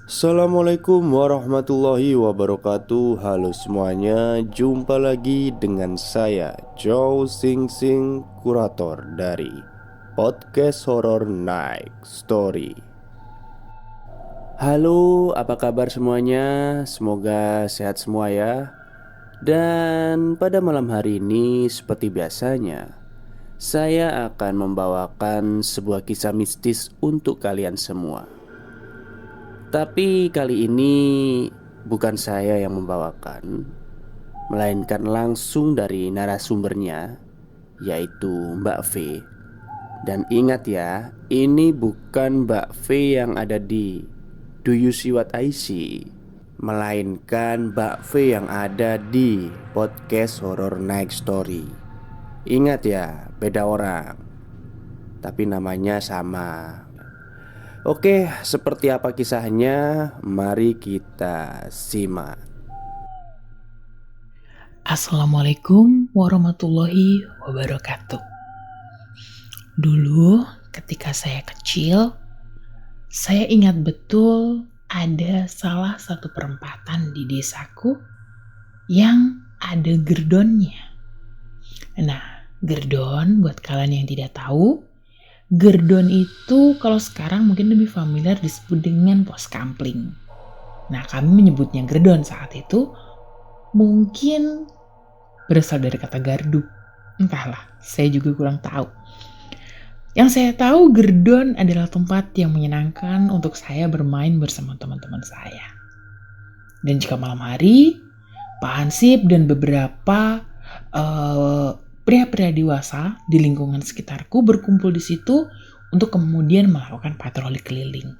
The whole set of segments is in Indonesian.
Assalamualaikum warahmatullahi wabarakatuh. Halo semuanya, jumpa lagi dengan saya Joe Sing Sing, kurator dari podcast horror Night Story. Halo, apa kabar semuanya? Semoga sehat semua ya. Dan pada malam hari ini seperti biasanya, saya akan membawakan sebuah kisah mistis untuk kalian semua. Tapi kali ini bukan saya yang membawakan, melainkan langsung dari narasumbernya, yaitu Mbak V. Dan ingat ya, ini bukan Mbak V yang ada di Do You See What I See, melainkan Mbak V yang ada di podcast Horror Night Story. Ingat ya, beda orang, tapi namanya sama. Oke, seperti apa kisahnya? Mari kita simak. Assalamualaikum warahmatullahi wabarakatuh. Dulu ketika saya kecil, saya ingat betul ada salah satu perempatan di desaku yang ada gerdonnya. Nah, gerdon buat kalian yang tidak tahu, gerdon itu kalau sekarang mungkin lebih familiar disebut dengan pos kampling. Nah, kami menyebutnya gerdon saat itu mungkin berasal dari kata gardu. Entahlah, saya juga kurang tahu. Yang saya tahu, gerdon adalah tempat yang menyenangkan untuk saya bermain bersama teman-teman saya. Dan jika malam hari, Pak Hansip dan beberapa pria-pria dewasa di lingkungan sekitarku berkumpul di situ untuk kemudian melakukan patroli keliling.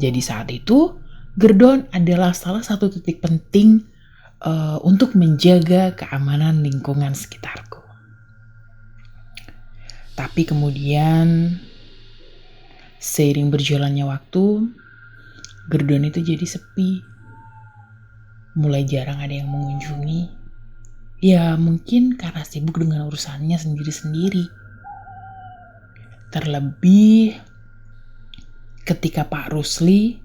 Jadi saat itu, gerdon adalah salah satu titik penting untuk menjaga keamanan lingkungan sekitarku. Tapi kemudian seiring berjalannya waktu, gerdon itu jadi sepi. Mulai jarang ada yang mengunjungi. Ya mungkin karena sibuk dengan urusannya sendiri-sendiri. Terlebih ketika Pak Rusli,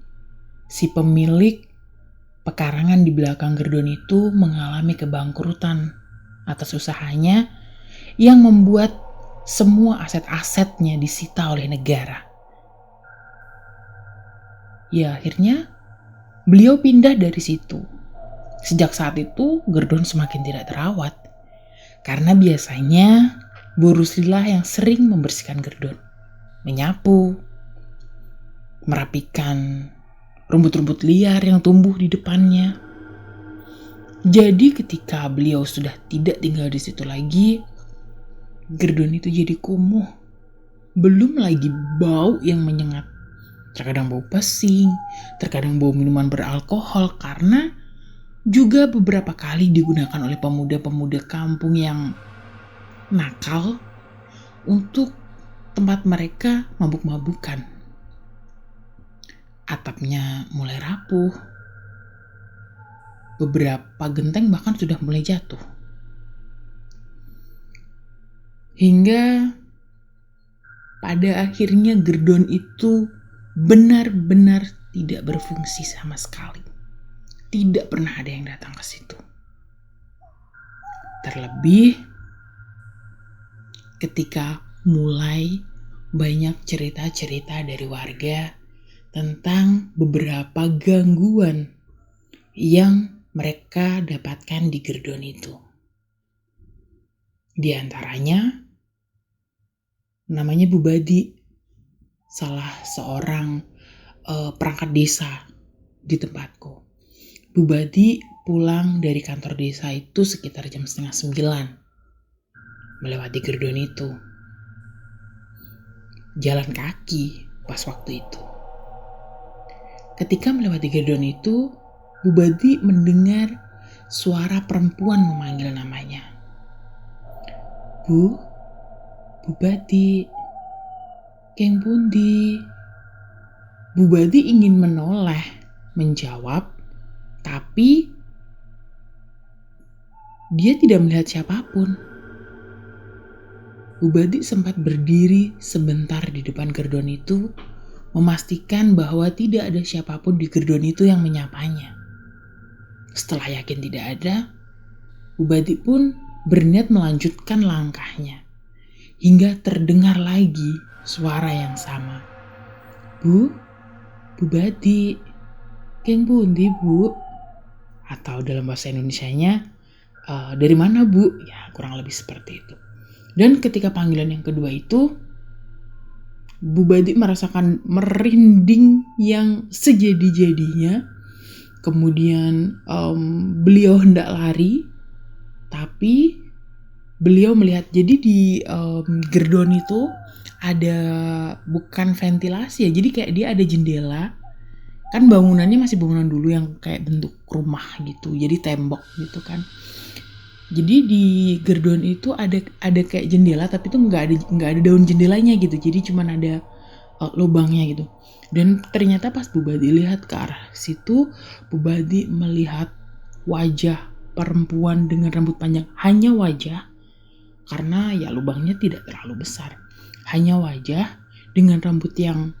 si pemilik pekarangan di belakang gerdon itu mengalami kebangkrutan atas usahanya yang membuat semua aset-asetnya disita oleh negara. Ya akhirnya beliau pindah dari situ. Sejak saat itu gerdon semakin tidak terawat. Karena biasanya Bu Ruslilah yang sering membersihkan gerdon. Menyapu, merapikan rumput-rumput liar yang tumbuh di depannya. Jadi ketika beliau sudah tidak tinggal di situ lagi, gerdon itu jadi kumuh. Belum lagi bau yang menyengat. Terkadang bau pesing, terkadang bau minuman beralkohol karena juga beberapa kali digunakan oleh pemuda-pemuda kampung yang nakal untuk tempat mereka mabuk-mabukan. Atapnya mulai rapuh. Beberapa genteng bahkan sudah mulai jatuh. Hingga pada akhirnya gerdon itu benar-benar tidak berfungsi sama sekali. Tidak pernah ada yang datang ke situ. Terlebih ketika mulai banyak cerita-cerita dari warga tentang beberapa gangguan yang mereka dapatkan di gerdon itu. Di antaranya namanya Bu Badi, salah seorang perangkat desa di tempatku. Bu Badi pulang dari kantor desa itu sekitar jam 8:30, melewati gerdon itu. Jalan kaki pas waktu itu. Ketika melewati gerdon itu, Bu Badi mendengar suara perempuan memanggil namanya. Bu Badi, Keng Pundi. Bu Badi ingin menoleh, menjawab, tapi dia tidak melihat siapapun. Bu Badi sempat berdiri sebentar di depan gerdon itu memastikan bahwa tidak ada siapapun di Gerdon itu yang menyapanya. Setelah yakin tidak ada, Bu Bati pun berniat melanjutkan langkahnya. Hingga terdengar lagi suara yang sama. Bu Bati, keng pundi Bu? Atau dalam bahasa Indonesianya, dari mana Bu? Ya kurang lebih seperti itu. Dan ketika panggilan yang kedua itu, Bu Bati merasakan merinding yang sejadi-jadinya. Kemudian beliau hendak lari, tapi beliau melihat jadi di Gerdon itu ada bukan ventilasi ya, jadi kayak dia ada jendela. Kan bangunannya masih bangunan dulu yang kayak bentuk rumah gitu, jadi tembok gitu kan. Jadi di Gerdon itu ada kayak jendela, tapi itu nggak ada daun jendelanya gitu, jadi cuman ada lubangnya gitu. Dan ternyata pas Bu Bati lihat ke arah situ, Bu Bati melihat wajah perempuan dengan rambut panjang, hanya wajah, karena ya lubangnya tidak terlalu besar, hanya wajah dengan rambut yang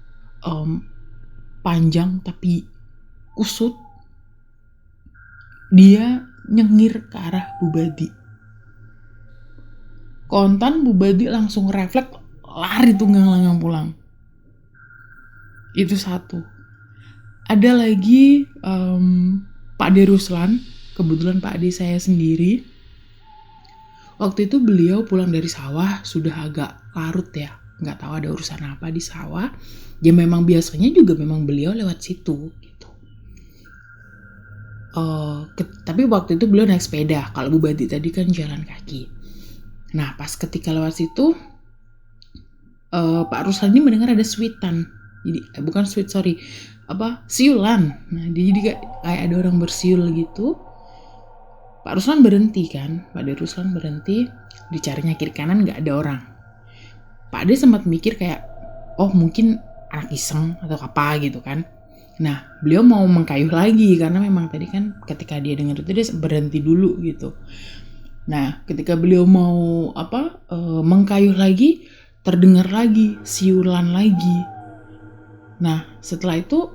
panjang tapi kusut. Dia nyengir ke arah Bu Bati. Kontan Bu Bati langsung refleks lari tunggang-langgang pulang. Itu satu. Ada lagi Pak De Ruslan, kebetulan Pak De saya sendiri. Waktu itu beliau pulang dari sawah sudah agak larut ya, nggak tahu ada urusan apa di sawah. Ya memang biasanya juga memang beliau lewat situ gitu. Tapi waktu itu beliau naik sepeda. Kalau Bu Bati tadi kan jalan kaki. Nah pas ketika lewat situ, Pak Ruslan ini mendengar ada suitan. Jadi bukan suit, siulan. Nah jadi kayak ada orang bersiul gitu. Pak Ruslan berhenti kan, Pak De Ruslan berhenti, dicarinya kiri kanan nggak ada orang. Pak De sempat mikir kayak, oh mungkin anak iseng atau apa gitu kan. Nah beliau mau mengkayuh lagi karena memang tadi kan ketika dia dengar itu dia berhenti dulu gitu. Nah ketika beliau mau mengkayuh lagi, terdengar lagi siulan lagi. Nah setelah itu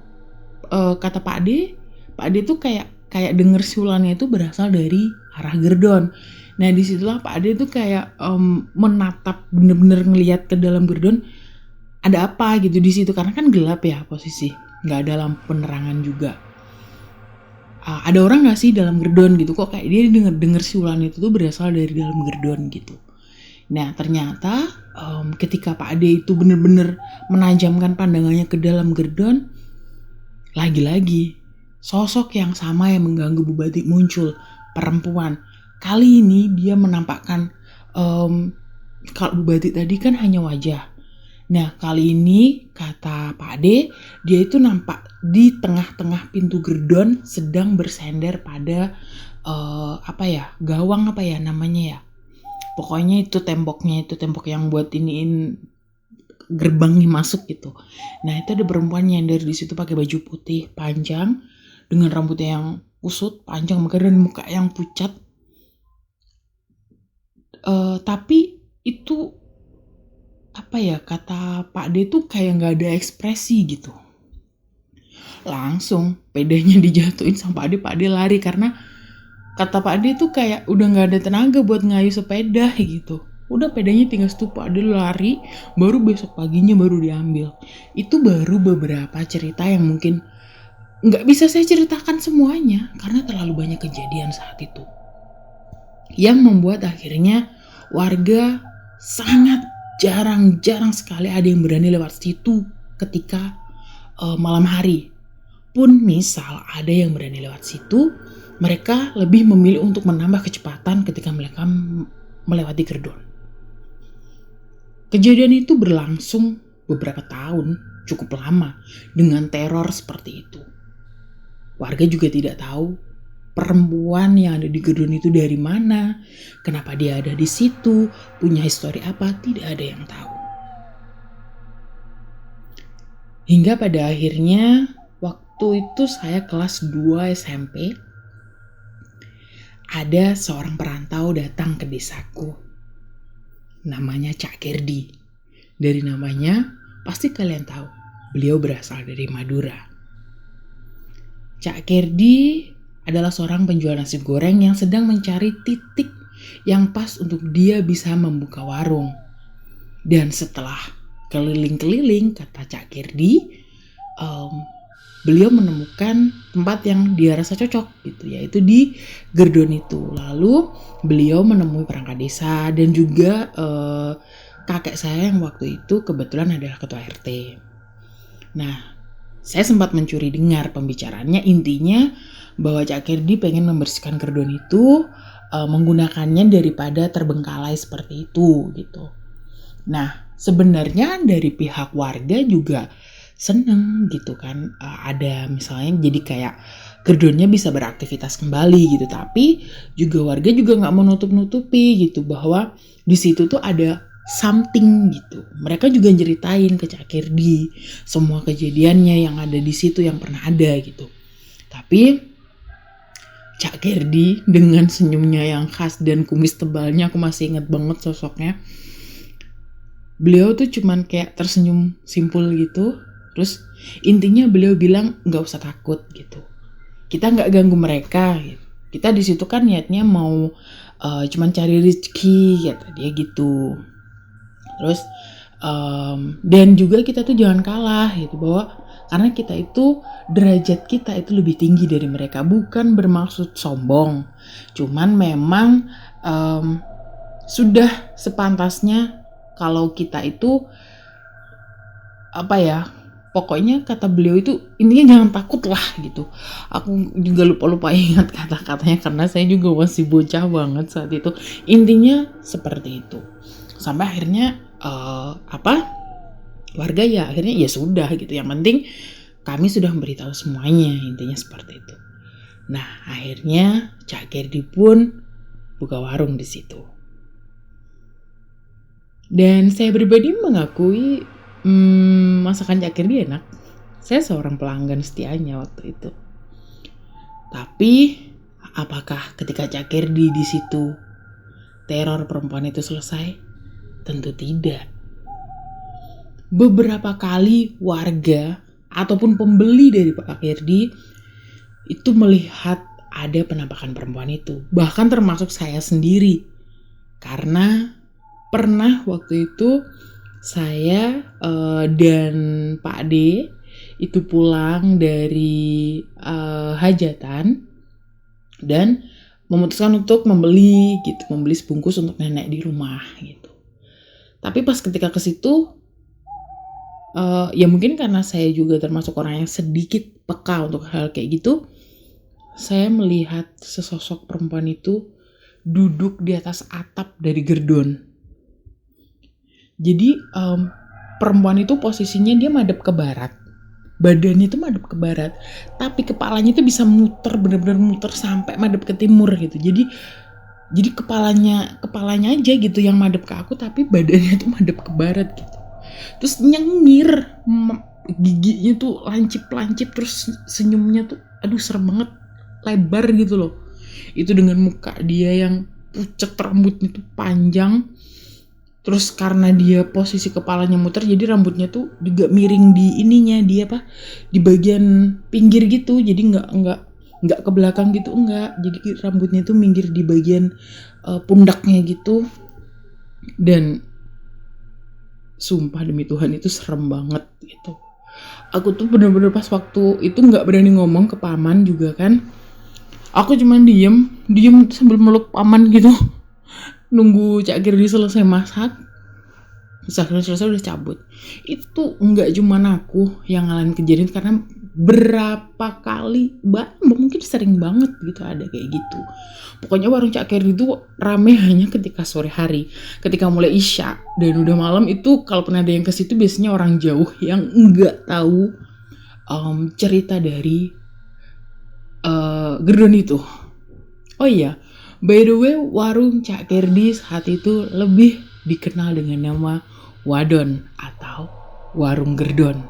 kata Pak De tuh kayak denger siulannya itu berasal dari arah Gerdon. Nah disitulah Pak Ade tuh kayak menatap, bener-bener ngelihat ke dalam Gerdon ada apa gitu di situ, karena kan gelap ya posisi, nggak ada lampu penerangan juga. Ada orang nggak sih dalam Gerdon gitu, kok kayak dia denger siulan itu tuh berasal dari dalam Gerdon gitu. Nah ternyata ketika Pak Ade itu bener-bener menajamkan pandangannya ke dalam Gerdon, lagi-lagi sosok yang sama yang mengganggu Bu Bati muncul, perempuan. Kali ini dia menampakkan, kalau Bu Bati tadi kan hanya wajah. Nah kali ini kata Pak Ade, dia itu nampak di tengah-tengah pintu Gerdon sedang bersender pada gawang namanya ya. Pokoknya itu temboknya, itu tembok yang buat iniin gerbangnya masuk gitu. Nah itu ada perempuan nyender di situ pakai baju putih panjang dengan rambutnya yang kusut panjang dan muka yang pucat. Tapi itu kata Pak D tuh kayak nggak ada ekspresi gitu. Langsung pedanya dijatuhin sama Pak D lari karena kata Pak D tuh kayak udah nggak ada tenaga buat ngayuh sepeda gitu. Udah pedanya tinggal stup, Pak D lari, baru besok paginya baru diambil. Itu baru beberapa cerita yang mungkin nggak bisa saya ceritakan semuanya karena terlalu banyak kejadian saat itu. Yang membuat akhirnya warga sangat jarang sekali ada yang berani lewat situ ketika malam hari. Pun misal ada yang berani lewat situ, mereka lebih memilih untuk menambah kecepatan ketika mereka melewati Gerdon. Kejadian itu berlangsung beberapa tahun, cukup lama, dengan teror seperti itu. Warga juga tidak tahu perempuan yang ada di Gerdon itu dari mana, kenapa dia ada di situ, punya histori apa, tidak ada yang tahu. Hingga pada akhirnya waktu itu saya kelas 2 SMP, ada seorang perantau datang ke desaku. Namanya Cak Gerdi. Dari namanya pasti kalian tahu, beliau berasal dari Madura. Cak Kerdi adalah seorang penjual nasi goreng yang sedang mencari titik yang pas untuk dia bisa membuka warung. Dan setelah keliling-keliling, kata Cak Kerdi, beliau menemukan tempat yang dia rasa cocok gitu, yaitu di Gerdon itu. Lalu beliau menemui perangkat desa dan juga kakek saya yang waktu itu kebetulan adalah ketua RT. Nah, saya sempat mencuri dengar pembicaraannya, intinya bahwa Cak Kerdi pengen membersihkan Gerdon itu menggunakannya daripada terbengkalai seperti itu gitu. Nah, sebenarnya dari pihak warga juga seneng gitu kan, ada misalnya jadi kayak Gerdonnya bisa beraktivitas kembali gitu, tapi juga warga juga nggak menutup-nutupi gitu bahwa di situ tuh ada something gitu. Mereka juga ceritain ke Cak Kerdi semua kejadiannya yang ada di situ yang pernah ada gitu. Tapi Cak Kerdi dengan senyumnya yang khas dan kumis tebalnya, aku masih inget banget sosoknya. Beliau tuh cuman kayak tersenyum simpul gitu. Terus intinya beliau bilang nggak usah takut gitu. Kita nggak ganggu mereka. Gitu. Kita di situ kan niatnya mau cuman cari rezeki, kata dia gitu. Terus dan juga kita tuh jangan kalah gitu, bahwa karena kita itu derajat kita itu lebih tinggi dari mereka, bukan bermaksud sombong, cuman memang sudah sepantasnya kalau kita itu pokoknya kata beliau itu intinya jangan takut lah gitu. Aku juga lupa ingat kata-katanya karena saya juga masih bocah banget saat itu. Intinya seperti itu. Sampai akhirnya warga ya akhirnya ya sudah gitu. Yang penting kami sudah memberitahu semuanya, intinya seperti itu. Nah, akhirnya Cak Kerdi pun buka warung di situ. Dan saya pribadi mengakui masakan Cak Kerdi enak. Saya seorang pelanggan setianya waktu itu. Tapi apakah ketika Cak Kerdi di situ teror perempuan itu selesai? Tentu tidak. Beberapa kali warga ataupun pembeli dari Pak Kerdi itu melihat ada penampakan perempuan itu. Bahkan termasuk saya sendiri. Karena pernah waktu itu saya dan Pak D itu pulang dari hajatan dan memutuskan untuk membeli sebungkus untuk nenek di rumah gitu. Tapi pas ketika ke situ ya mungkin karena saya juga termasuk orang yang sedikit peka untuk hal kayak gitu, saya melihat sesosok perempuan itu duduk di atas atap dari Gerdon. Jadi perempuan itu posisinya dia madep ke barat, badannya itu madep ke barat, tapi kepalanya itu bisa muter, benar-benar muter sampai madep ke timur gitu. Jadi kepalanya aja gitu yang madep ke aku, tapi badannya itu madep ke barat gitu. Terus nyengir, giginya tuh lancip-lancip, terus senyumnya tuh aduh serem banget, lebar gitu loh. Itu dengan muka dia yang pucet, rambutnya tuh panjang. Terus karena dia posisi kepalanya muter, jadi rambutnya tuh juga miring di ininya, di bagian pinggir gitu. Jadi nggak ke belakang gitu, enggak. Jadi rambutnya tuh minggir di bagian pundaknya gitu. Dan sumpah demi Tuhan itu serem banget gitu. Aku tuh bener-bener pas waktu itu nggak berani ngomong ke paman juga kan. Aku cuman diem sambil meluk paman gitu. Nunggu Cak Kerdi selesai masak. Selesai udah cabut. Itu nggak cuman aku yang ngalamin kejadian, karena berapa kali, mungkin sering banget gitu ada kayak gitu. Pokoknya warung Cak Kerdi itu rame hanya ketika sore hari, ketika mulai isya dan udah malam itu. Kalau pernah ada yang ke situ biasanya orang jauh yang nggak tahu cerita dari Gerdon itu. Oh iya, by the way, warung Cak Kerdi saat itu lebih dikenal dengan nama Wadon atau warung Gerdon.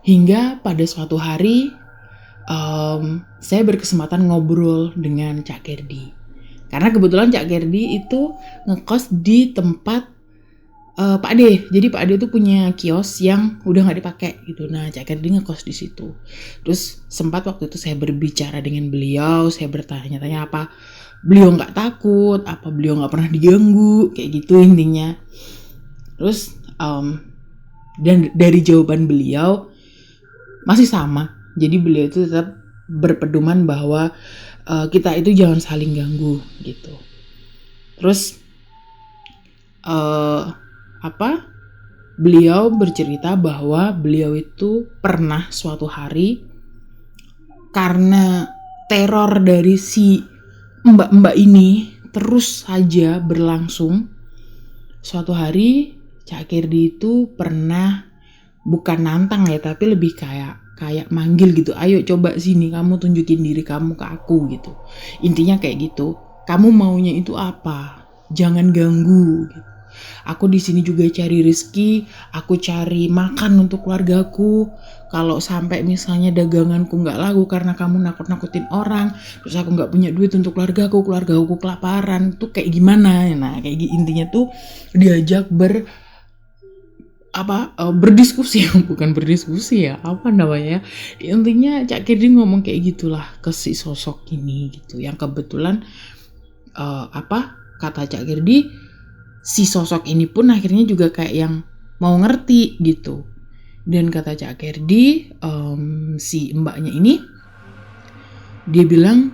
Hingga pada suatu hari saya berkesempatan ngobrol dengan Cak Kerdi. Karena kebetulan Cak Kerdi itu ngekos di tempat Pak Ade. Jadi Pak Ade tuh punya kios yang udah nggak dipakai gitu. Nah, Cak Kerdi ngekos di situ. Terus sempat waktu itu saya berbicara dengan beliau, saya bertanya-tanya apa beliau nggak takut, apa beliau nggak pernah diganggu, kayak gitu intinya. Terus dan dari jawaban beliau masih sama. Jadi beliau itu tetap berpedoman bahwa kita itu jangan saling ganggu gitu. Terus beliau bercerita bahwa beliau itu pernah suatu hari karena teror dari si mbak-mbak ini terus saja berlangsung. Suatu hari Cak Kirdi itu pernah bukan nantang ya, tapi lebih kayak manggil gitu. Ayo coba sini, kamu tunjukin diri kamu ke aku gitu. Intinya kayak gitu. Kamu maunya itu apa? Jangan ganggu gitu. Aku di sini juga cari rezeki, aku cari makan untuk keluargaku. Kalau sampai misalnya daganganku nggak laku karena kamu nakut-nakutin orang, terus aku nggak punya duit untuk keluargaku kelaparan, tuh kayak gimana? Nah, kayak intinya tuh diajak berdiskusi bukan berdiskusi ya, apa namanya, intinya Cak Kirdi ngomong kayak gitulah ke si sosok ini gitu, yang kebetulan kata Cak Kirdi, si sosok ini pun akhirnya juga kayak yang mau ngerti gitu. Dan kata Cak Kirdi, si mbaknya ini, dia bilang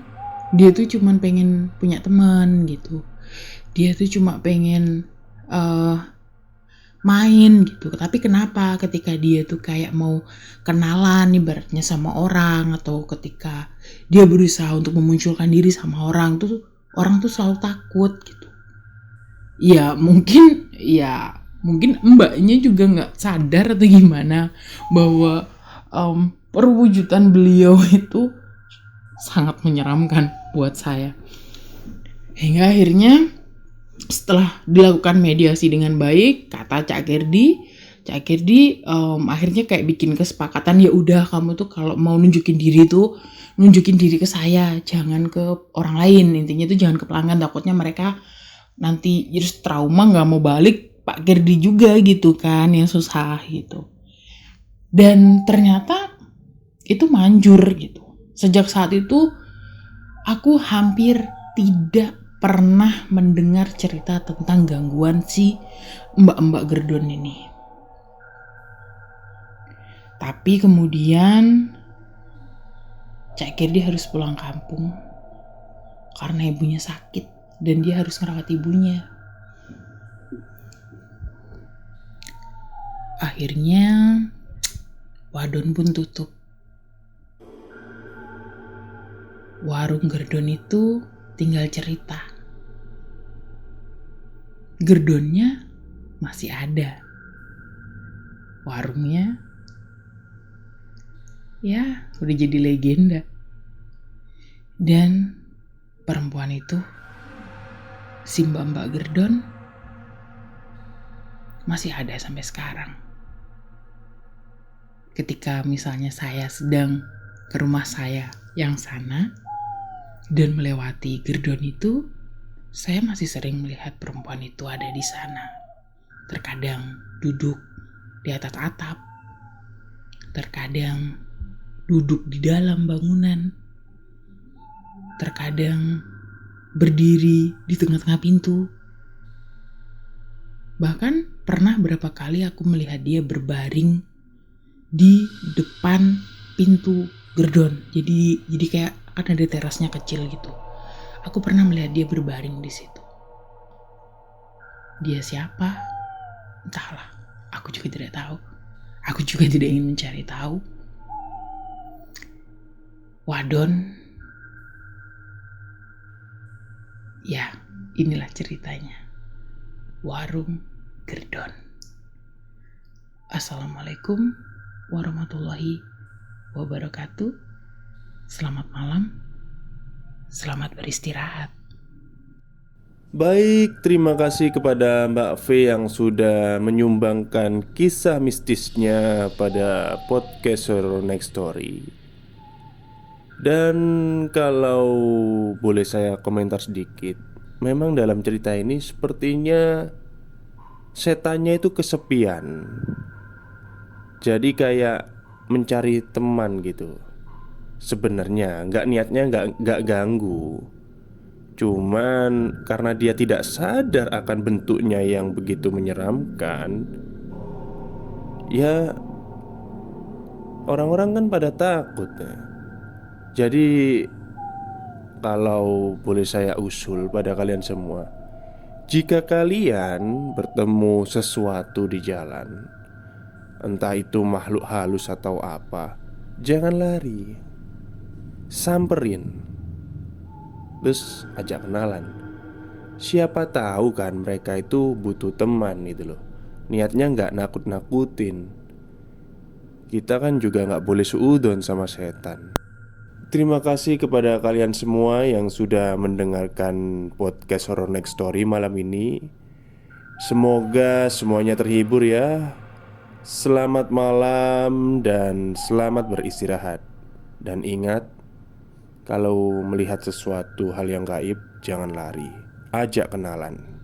dia tuh cuma pengen punya teman gitu, dia tuh cuma pengen main gitu. Tapi kenapa ketika dia tuh kayak mau kenalan ibaratnya sama orang, atau ketika dia berusaha untuk memunculkan diri sama orang tuh selalu takut gitu. Mungkin mbaknya juga nggak sadar atau gimana bahwa perwujudan beliau itu sangat menyeramkan buat saya. Hingga akhirnya setelah dilakukan mediasi dengan baik, kata Cak Kirdi akhirnya kayak bikin kesepakatan, ya udah kamu tuh kalau mau nunjukin diri ke saya, jangan ke orang lain. Intinya tuh jangan ke pelanggan, takutnya mereka nanti jadi trauma nggak mau balik, Pak Kirdi juga gitu kan yang susah gitu. Dan ternyata itu manjur gitu. Sejak saat itu aku hampir tidak pernah mendengar cerita tentang gangguan si mbak-mbak Gerdon ini. Tapi kemudian Cak Kirdi harus pulang kampung karena ibunya sakit dan dia harus ngerawat ibunya. Akhirnya wadon pun tutup. Warung Gerdon itu tinggal cerita. Gerdonnya masih ada. Warungnya ya udah jadi legenda. Dan perempuan itu, si Mbak Gerdon, masih ada sampai sekarang. Ketika misalnya saya sedang ke rumah saya yang sana dan melewati Gerdon itu, saya masih sering melihat perempuan itu ada di sana. Terkadang duduk di atas atap, terkadang duduk di dalam bangunan, terkadang berdiri di tengah-tengah pintu. Bahkan pernah berapa kali aku melihat dia berbaring di depan pintu Gerdon. Jadi kayak kan ada terasnya kecil gitu. Aku pernah melihat dia berbaring di situ. Dia siapa? Entahlah. Aku juga tidak tahu. Aku juga tidak ingin mencari tahu. Wadon. Ya, inilah ceritanya. Warung Gerdon. Assalamualaikum warahmatullahi wabarakatuh. Selamat malam. Selamat beristirahat. Baik, terima kasih kepada Mbak V yang sudah menyumbangkan kisah mistisnya pada podcast Horror Next Story. Dan kalau boleh saya komentar sedikit, memang dalam cerita ini sepertinya setannya itu kesepian. Jadi kayak mencari teman gitu. Sebenarnya nggak niatnya nggak ganggu. Cuman karena dia tidak sadar akan bentuknya yang begitu menyeramkan, ya orang-orang kan pada takut ya. Jadi kalau boleh saya usul pada kalian semua, jika kalian bertemu sesuatu di jalan, entah itu makhluk halus atau apa, jangan lari, samperin, terus ajak kenalan. Siapa tahu kan mereka itu butuh teman gitu loh. Niatnya nggak nakut-nakutin. Kita kan juga nggak boleh suudon sama setan. Terima kasih kepada kalian semua yang sudah mendengarkan podcast Horror Next Story malam ini. Semoga semuanya terhibur ya. Selamat malam dan selamat beristirahat. Dan ingat, kalau melihat sesuatu hal yang gaib, jangan lari, ajak kenalan.